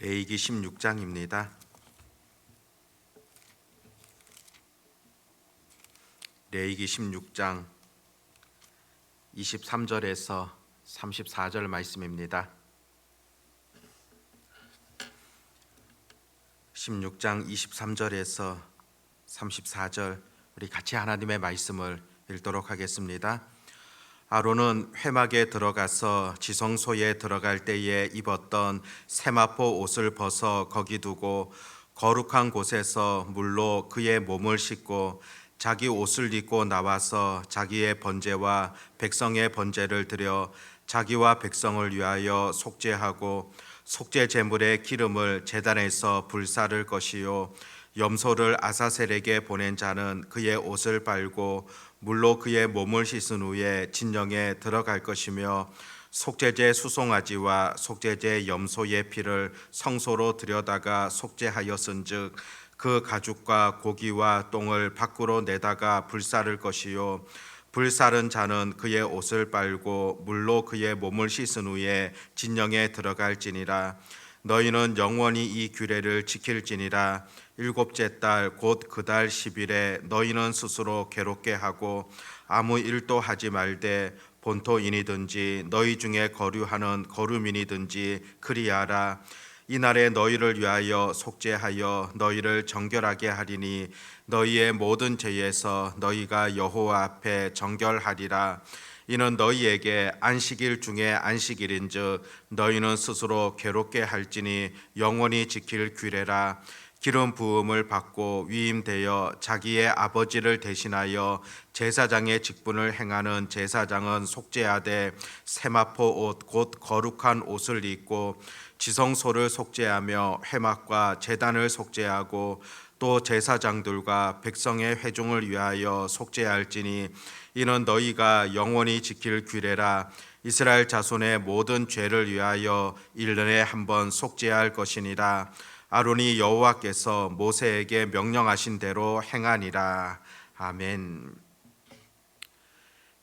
레위기 16장입니다. 레위기 16장 23절에서 34절 말씀입니다. 16장 23절에서 34절 우리 같이 하나님의 말씀을 읽도록 하겠습니다. 아론은 회막에 들어가서 지성소에 들어갈 때에 입었던 세마포 옷을 벗어 거기 두고 거룩한 곳에서 물로 그의 몸을 씻고 자기 옷을 입고 나와서 자기의 번제와 백성의 번제를 드려 자기와 백성을 위하여 속죄하고 속죄 제물의 기름을 제단에서 불사를 것이요 염소를 아사셀에게 보낸 자는 그의 옷을 빨고 물로 그의 몸을 씻은 후에 진영에 들어갈 것이며 속죄제 수송아지와 속죄제 염소의 피를 성소로 들여다가 속죄하였은즉 그 가죽과 고기와 똥을 밖으로 내다가 불사를 것이요 불사른 자는 그의 옷을 빨고 물로 그의 몸을 씻은 후에 진영에 들어갈지니라. 너희는 영원히 이 규례를 지킬지니라. 일곱째 달 곧 그 달 10일에 너희는 스스로 괴롭게 하고 아무 일도 하지 말되 본토인이든지 너희 중에 거류하는 거류민이든지 그리하라. 이날에 너희를 위하여 속죄하여 너희를 정결하게 하리니 너희의 모든 죄에서 너희가 여호와 앞에 정결하리라. 이는 너희에게 안식일 중에 안식일인즉 너희는 스스로 괴롭게 할지니 영원히 지킬 규례라. 기름 부음을 받고 위임되어 자기의 아버지를 대신하여 제사장의 직분을 행하는 제사장은 속죄하되 세마포 옷 곧 거룩한 옷을 입고 지성소를 속죄하며 회막과 제단을 속죄하고 또 제사장들과 백성의 회중을 위하여 속죄할지니 이는 너희가 영원히 지킬 규례라. 이스라엘 자손의 모든 죄를 위하여 1년에 한 번 속죄할 것이니라. 아론이 여호와께서 모세에게 명령하신 대로 행하니라. 아멘.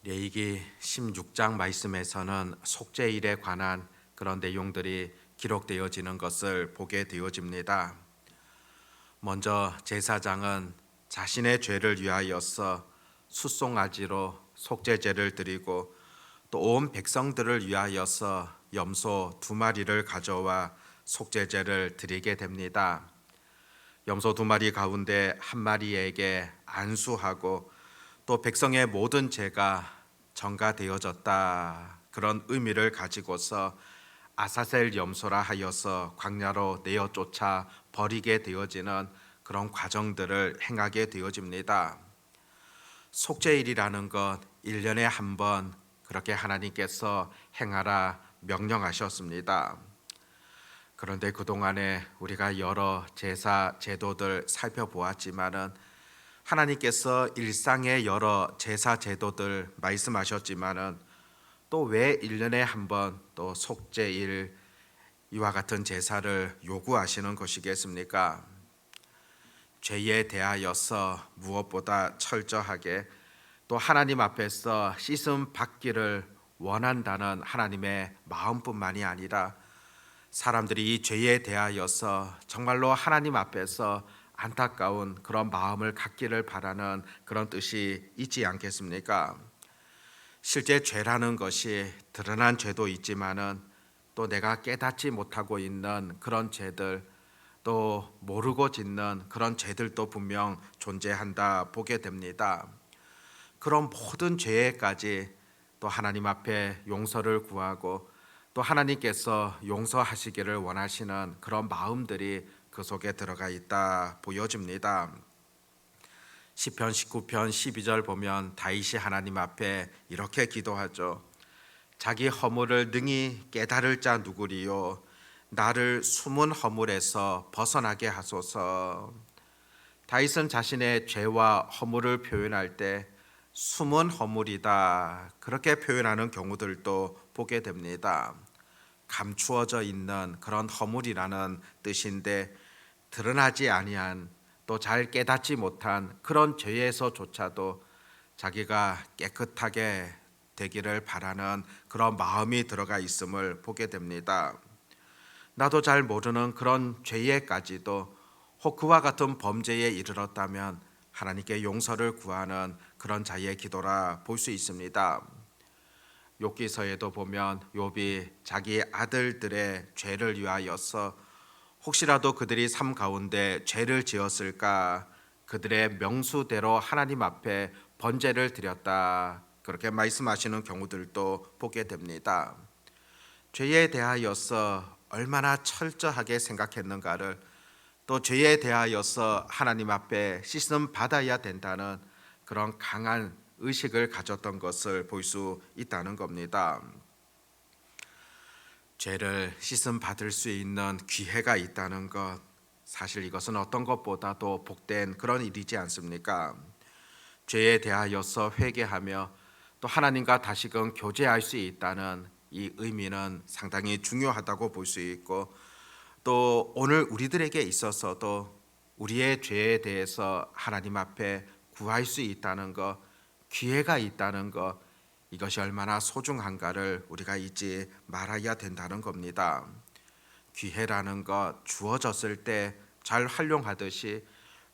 레위기 16장 말씀에서는 속죄일에 관한 그런 내용들이 기록되어지는 것을 보게 되어집니다. 먼저 제사장은 자신의 죄를 위하여서 숫송아지로 속죄제를 드리고 또 온 백성들을 위하여서 염소 2마리를 가져와 속죄제를 드리게 됩니다. 염소 2마리 가운데 1마리에게 안수하고 또 백성의 모든 죄가 전가되어졌다 그런 의미를 가지고서 아사셀 염소라 하여서 광야로 내어 쫓아 버리게 되어지는 그런 과정들을 행하게 되어집니다. 속죄일이라는 것 1년에 한 번 그렇게 하나님께서 행하라 명령하셨습니다. 그런데 그동안에 우리가 여러 제사 제도들 살펴보았지만은 하나님께서 일상의 여러 제사 제도들 말씀하셨지만은 또 왜 1년에 한 번 또 속죄일 이와 같은 제사를 요구하시는 것이겠습니까? 죄에 대하여서 무엇보다 철저하게 또 하나님 앞에서 씻음 받기를 원한다는 하나님의 마음뿐만이 아니라 사람들이 이 죄에 대하여서 정말로 하나님 앞에서 안타까운 그런 마음을 갖기를 바라는 그런 뜻이 있지 않겠습니까? 실제 죄라는 것이 드러난 죄도 있지만은 또 내가 깨닫지 못하고 있는 그런 죄들 또 모르고 짓는 그런 죄들도 분명 존재한다 보게 됩니다. 그런 모든 죄에까지 또 하나님 앞에 용서를 구하고 또 하나님께서 용서하시기를 원하시는 그런 마음들이 그 속에 들어가 있다 보여집니다. 시편 19편 12절 보면 다윗이 하나님 앞에 이렇게 기도하죠. 자기 허물을 능히 깨달을 자 누구리요? 나를 숨은 허물에서 벗어나게 하소서. 다윗은 자신의 죄와 허물을 표현할 때 숨은 허물이다 그렇게 표현하는 경우들도 보게 됩니다. 감추어져 있는 그런 허물이라는 뜻인데 드러나지 아니한 또 잘 깨닫지 못한 그런 죄에서조차도 자기가 깨끗하게 되기를 바라는 그런 마음이 들어가 있음을 보게 됩니다. 나도 잘 모르는 그런 죄에까지도 혹 그와 같은 범죄에 이르렀다면 하나님께 용서를 구하는 그런 자의 기도라 볼 수 있습니다. 욥기서에도 보면 욥이 자기 아들들의 죄를 위하여서 혹시라도 그들이 삶 가운데 죄를 지었을까 그들의 명수대로 하나님 앞에 번제를 드렸다 그렇게 말씀하시는 경우들도 보게 됩니다. 죄에 대하여서 얼마나 철저하게 생각했는가를 또 죄에 대하여서 하나님 앞에 씻음 받아야 된다는 그런 강한 의식을 가졌던 것을 볼 수 있다는 겁니다. 죄를 씻음 받을 수 있는 기회가 있다는 것, 사실 이것은 어떤 것보다도 복된 그런 일이지 않습니까? 죄에 대하여서 회개하며 또 하나님과 다시금 교제할 수 있다는 이 의미는 상당히 중요하다고 볼 수 있고, 또 오늘 우리들에게 있어서도 우리의 죄에 대해서 하나님 앞에 구할 수 있다는 것, 기회가 있다는 것, 이것이 얼마나 소중한가를 우리가 잊지 말아야 된다는 겁니다. 기회라는 것 주어졌을 때 잘 활용하듯이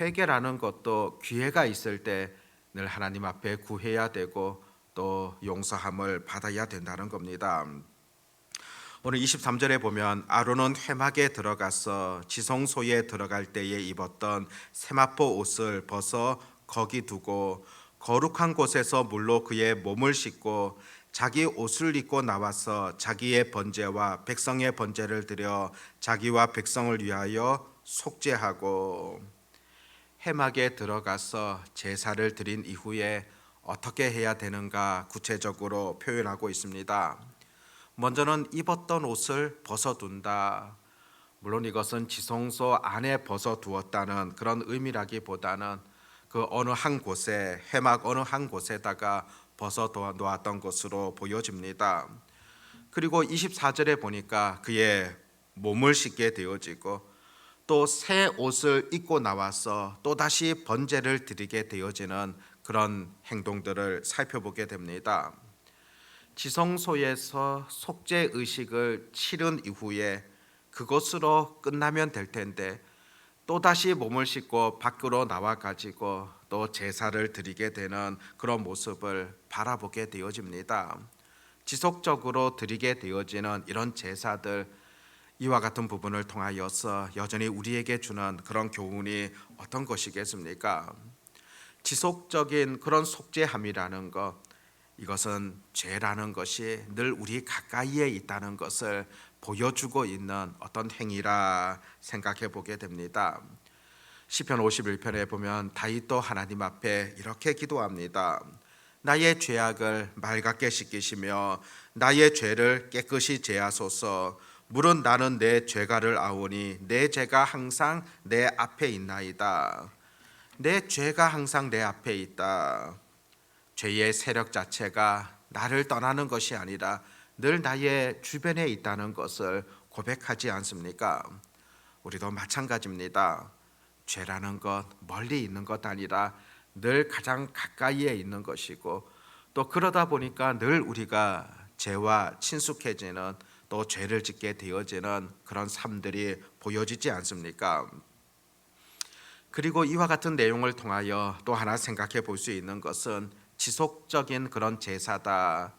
회개라는 것도 기회가 있을 때 늘 하나님 앞에 구해야 되고 또 용서함을 받아야 된다는 겁니다. 오늘 23절에 보면 아론은 회막에 들어가서 지성소에 들어갈 때에 입었던 세마포 옷을 벗어 거기 두고 거룩한 곳에서 물로 그의 몸을 씻고 자기 옷을 입고 나와서 자기의 번제와 백성의 번제를 드려 자기와 백성을 위하여 속죄하고, 회막에 들어가서 제사를 드린 이후에 어떻게 해야 되는가 구체적으로 표현하고 있습니다. 먼저는 입었던 옷을 벗어둔다. 물론 이것은 지성소 안에 벗어두었다는 그런 의미라기보다는 그 어느 한 곳에, 회막 어느 한 곳에다가 벗어놓았던 것으로 보여집니다. 그리고 24절에 보니까 그의 몸을 씻게 되어지고 또 새 옷을 입고 나와서 또다시 번제를 드리게 되어지는 그런 행동들을 살펴보게 됩니다. 지성소에서 속죄 의식을 치른 이후에 그것으로 끝나면 될 텐데 또다시 몸을 씻고 밖으로 나와 가지고 또 제사를 드리게 되는 그런 모습을 바라보게 되어집니다. 지속적으로 드리게 되어지는 이런 제사들, 이와 같은 부분을 통하여서 여전히 우리에게 주는 그런 교훈이 어떤 것이겠습니까? 지속적인 그런 속죄함이라는 것, 이것은 죄라는 것이 늘 우리 가까이에 있다는 것을 보여주고 있는 어떤 행위라 생각해 보게 됩니다. 시편 51편에 보면 다윗도 하나님 앞에 이렇게 기도합니다. 나의 죄악을 맑게 씻기시며 나의 죄를 깨끗이 제하소서. 물은 나는 내 죄가를 아오니 내 죄가 항상 내 앞에 있나이다. 내 죄가 항상 내 앞에 있다. 죄의 세력 자체가 나를 떠나는 것이 아니라 늘 나의 주변에 있다는 것을 고백하지 않습니까? 우리도 마찬가지입니다. 죄라는 것 멀리 있는 것 아니라 늘 가장 가까이에 있는 것이고, 또 그러다 보니까 늘 우리가 죄와 친숙해지는, 또 죄를 짓게 되어지는 그런 삶들이 보여지지 않습니까? 그리고 이와 같은 내용을 통하여 또 하나 생각해 볼 수 있는 것은 지속적인 그런 제사다.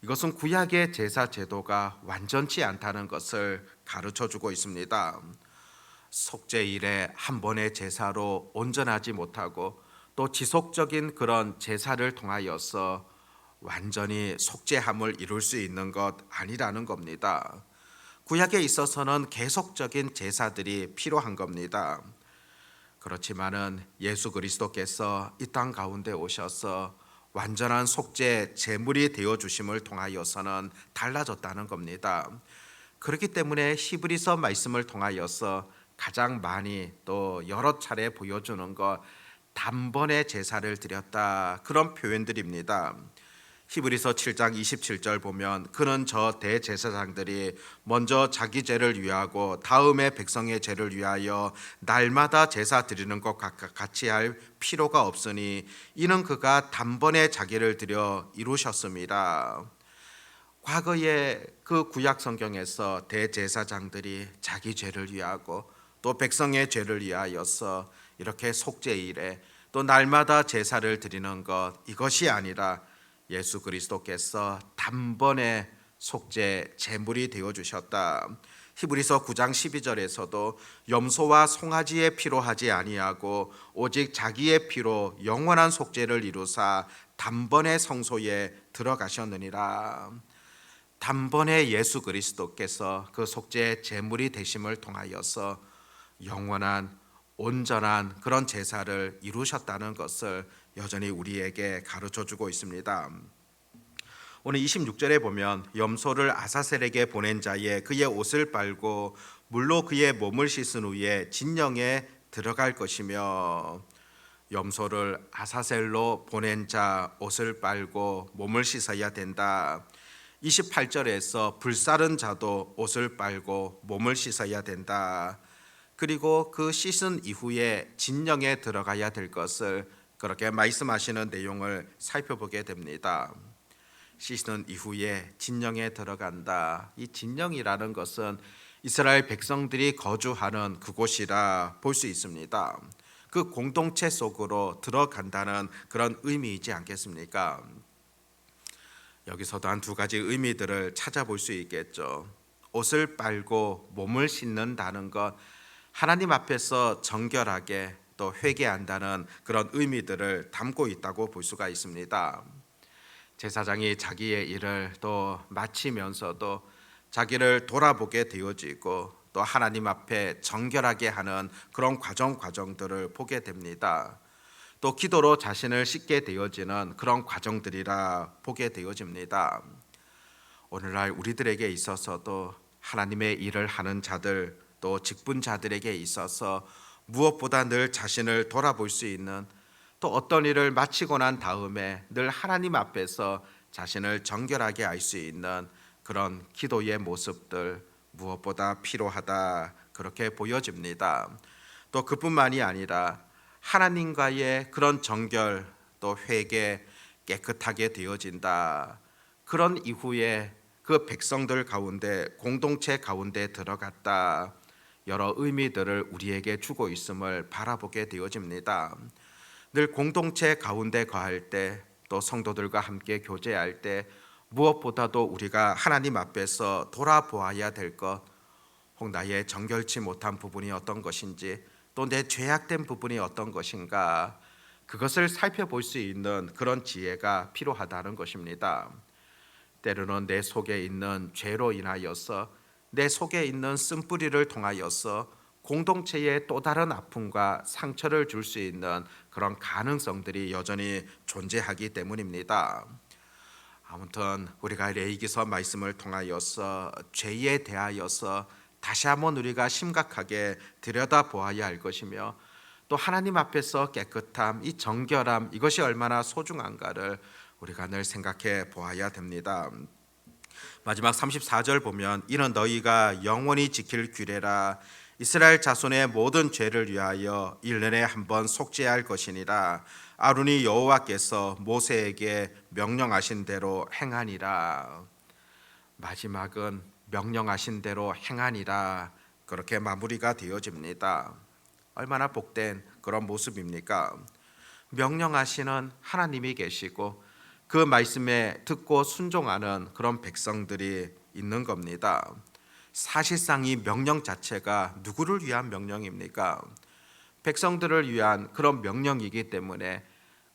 이것은 구약의 제사 제도가 완전치 않다는 것을 가르쳐 주고 있습니다. 속죄일에 한 번의 제사로 온전하지 못하고 또 지속적인 그런 제사를 통하여서 완전히 속죄함을 이룰 수 있는 것 아니라는 겁니다. 구약에 있어서는 계속적인 제사들이 필요한 겁니다. 그렇지만은 예수 그리스도께서 이 땅 가운데 오셔서 완전한 속죄 제물이 되어 주심을 통하여서는 달라졌다는 겁니다. 그렇기 때문에 히브리서 말씀을 통하여서 가장 많이 또 여러 차례 보여주는 것, 단번에 제사를 드렸다, 그런 표현들입니다. 히브리서 7장 27절 보면 그는 저 대제사장들이 먼저 자기 죄를 위하고 다음에 백성의 죄를 위하여 날마다 제사 드리는 것 같이 할 필요가 없으니 이는 그가 단번에 자기를 드려 이루셨습니다. 과거에 그 구약 성경에서 대제사장들이 자기 죄를 위하고 또 백성의 죄를 위하여서 이렇게 속죄일에 또 날마다 제사를 드리는 것, 이것이 아니라 예수 그리스도께서 단번에 속죄 제물이 되어 주셨다. 히브리서 9장 12절에서도 염소와 송아지의 피로 하지 아니하고 오직 자기의 피로 영원한 속죄를 이루사 단번에 성소에 들어가셨느니라. 단번에 예수 그리스도께서 그 속죄 제물이 되심을 통하여서 영원한 온전한 그런 제사를 이루셨다는 것을 여전히 우리에게 가르쳐 주고 있습니다. 오늘 26절에 보면 염소를 아사셀에게 보낸 자의 그의 옷을 빨고 물로 그의 몸을 씻은 후에 진영에 들어갈 것이며, 염소를 아사셀로 보낸 자 옷을 빨고 몸을 씻어야 된다. 28절에서 불사른 자도 옷을 빨고 몸을 씻어야 된다. 그리고 그 씻은 이후에 진영에 들어가야 될 것을 그렇게 말씀하시는 내용을 살펴보게 됩니다. 씻은 이후에 진영에 들어간다. 이 진영이라는 것은 이스라엘 백성들이 거주하는 그곳이라 볼 수 있습니다. 그 공동체 속으로 들어간다는 그런 의미이지 않겠습니까? 여기서도 한 두 가지 의미들을 찾아볼 수 있겠죠. 옷을 빨고 몸을 씻는다는 것, 하나님 앞에서 정결하게 또 회개한다는 그런 의미들을 담고 있다고 볼 수가 있습니다. 제사장이 자기의 일을 또 마치면서도 자기를 돌아보게 되어지고 또 하나님 앞에 정결하게 하는 그런 과정들을 보게 됩니다. 또 기도로 자신을 씻게 되어지는 그런 과정들이라 보게 되어집니다. 오늘날 우리들에게 있어서도 하나님의 일을 하는 자들 또 직분자들에게 있어서 무엇보다 늘 자신을 돌아볼 수 있는, 또 어떤 일을 마치고 난 다음에 늘 하나님 앞에서 자신을 정결하게 알 수 있는 그런 기도의 모습들, 무엇보다 필요하다 그렇게 보여집니다. 또 그뿐만이 아니라 하나님과의 그런 정결 또 회개, 깨끗하게 되어진다. 그런 이후에 그 백성들 가운데 공동체 가운데 들어갔다. 여러 의미들을 우리에게 주고 있음을 바라보게 되어집니다. 늘 공동체 가운데 거할 때 또 성도들과 함께 교제할 때 무엇보다도 우리가 하나님 앞에서 돌아보아야 될 것, 혹 나의 정결치 못한 부분이 어떤 것인지 또 내 죄악된 부분이 어떤 것인가, 그것을 살펴볼 수 있는 그런 지혜가 필요하다는 것입니다. 때로는 내 속에 있는 죄로 인하여서, 내 속에 있는 쓴뿌리를 통하여서 공동체에 또 다른 아픔과 상처를 줄 수 있는 그런 가능성들이 여전히 존재하기 때문입니다. 아무튼 우리가 레위기서 말씀을 통하여서 죄에 대하여서 다시 한번 우리가 심각하게 들여다보아야 할 것이며, 또 하나님 앞에서 깨끗함, 이 정결함, 이것이 얼마나 소중한가를 우리가 늘 생각해 보아야 됩니다. 마지막 34절 보면 이는 너희가 영원히 지킬 규례라. 이스라엘 자손의 모든 죄를 위하여 1년에 한 번 속죄할 것이니라. 아론이 여호와께서 모세에게 명령하신 대로 행하니라. 마지막은 명령하신 대로 행하니라, 그렇게 마무리가 되어집니다. 얼마나 복된 그런 모습입니까? 명령하시는 하나님이 계시고 그 말씀에 듣고 순종하는 그런 백성들이 있는 겁니다. 사실상 이 명령 자체가 누구를 위한 명령입니까? 백성들을 위한 그런 명령이기 때문에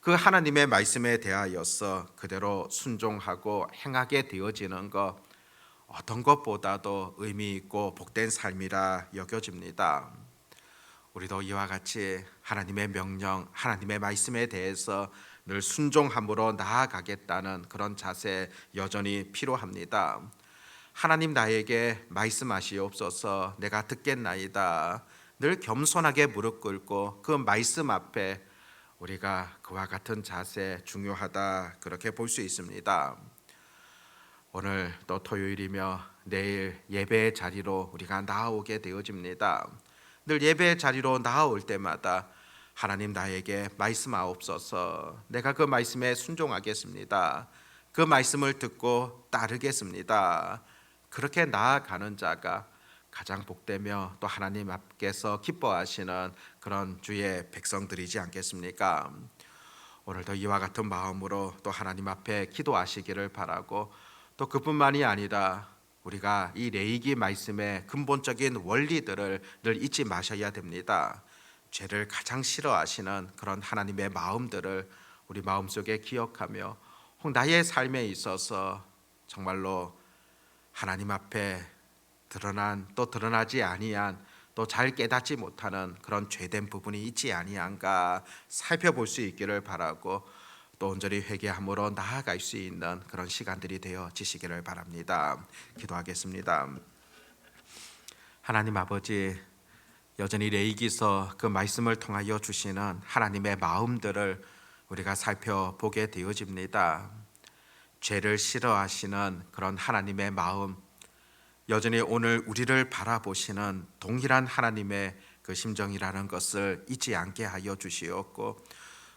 그 하나님의 말씀에 대하여서 그대로 순종하고 행하게 되어지는 것, 어떤 것보다도 의미 있고 복된 삶이라 여겨집니다. 우리도 이와 같이 하나님의 명령, 하나님의 말씀에 대해서 늘 순종함으로 나아가겠다는 그런 자세 여전히 필요합니다. 하나님 나에게 말씀하시옵소서, 내가 듣겠나이다. 늘 겸손하게 무릎 꿇고 그 말씀 앞에 우리가 그와 같은 자세 중요하다 그렇게 볼 수 있습니다. 오늘 또 토요일이며 내일 예배의 자리로 우리가 나아오게 되어집니다. 늘 예배의 자리로 나아올 때마다 하나님 나에게 말씀하옵소서, 내가 그 말씀에 순종하겠습니다. 그 말씀을 듣고 따르겠습니다. 그렇게 나아가는 자가 가장 복되며 또 하나님 앞에서 기뻐하시는 그런 주의 백성들이지 않겠습니까? 오늘도 이와 같은 마음으로 또 하나님 앞에 기도하시기를 바라고, 또 그뿐만이 아니라 우리가 이 레위기 말씀의 근본적인 원리들을 늘 잊지 마셔야 됩니다. 죄를 가장 싫어하시는 그런 하나님의 마음들을 우리 마음속에 기억하며 혹 나의 삶에 있어서 정말로 하나님 앞에 드러난 또 드러나지 아니한 또 잘 깨닫지 못하는 그런 죄된 부분이 있지 아니한가 살펴볼 수 있기를 바라고, 또 온전히 회개함으로 나아갈 수 있는 그런 시간들이 되어지시기를 바랍니다. 기도하겠습니다. 하나님 아버지, 여전히 레위기서 그 말씀을 통하여 주시는 하나님의 마음들을 우리가 살펴보게 되어집니다. 죄를 싫어하시는 그런 하나님의 마음, 여전히 오늘 우리를 바라보시는 동일한 하나님의 그 심정이라는 것을 잊지 않게 하여 주시옵고,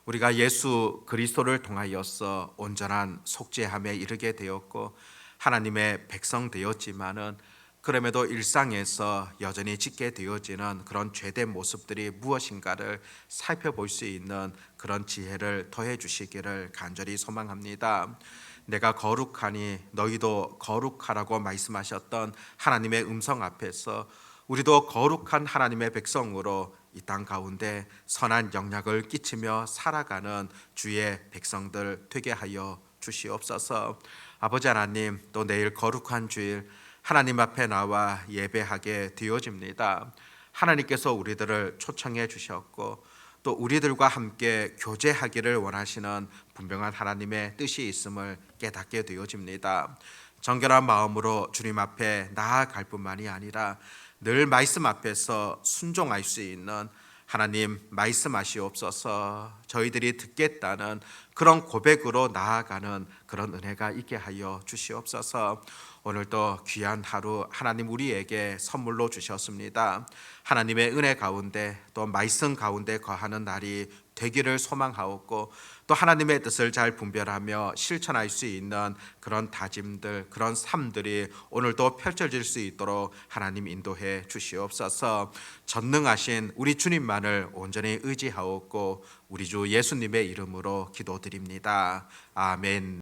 우리가 예수 그리스도를 통하여서 온전한 속죄함에 이르게 되었고 하나님의 백성 되었지만은, 그럼에도 일상에서 여전히 짓게 되어지는 그런 죄된 모습들이 무엇인가를 살펴볼 수 있는 그런 지혜를 더해 주시기를 간절히 소망합니다. 내가 거룩하니 너희도 거룩하라고 말씀하셨던 하나님의 음성 앞에서 우리도 거룩한 하나님의 백성으로 이 땅 가운데 선한 영향을 끼치며 살아가는 주의 백성들 되게 하여 주시옵소서. 아버지 하나님, 또 내일 거룩한 주일 하나님 앞에 나와 예배하게 되어집니다. 하나님께서 우리들을 초청해 주셨고 또 우리들과 함께 교제하기를 원하시는 분명한 하나님의 뜻이 있음을 깨닫게 되어집니다. 정결한 마음으로 주님 앞에 나아갈 뿐만이 아니라 늘 말씀 앞에서 순종할 수 있는, 하나님 말씀하시옵소서, 저희들이 듣겠다는 그런 고백으로 나아가는 그런 은혜가 있게 하여 주시옵소서. 오늘도 귀한 하루 하나님 우리에게 선물로 주셨습니다. 하나님의 은혜 가운데 또 말씀 가운데 거하는 날이 되기를 소망하옵고, 또 하나님의 뜻을 잘 분별하며 실천할 수 있는 그런 다짐들, 그런 삶들이 오늘도 펼쳐질 수 있도록 하나님 인도해 주시옵소서. 전능하신 우리 주님만을 온전히 의지하옵고 우리 주 예수님의 이름으로 기도드립니다. 아멘.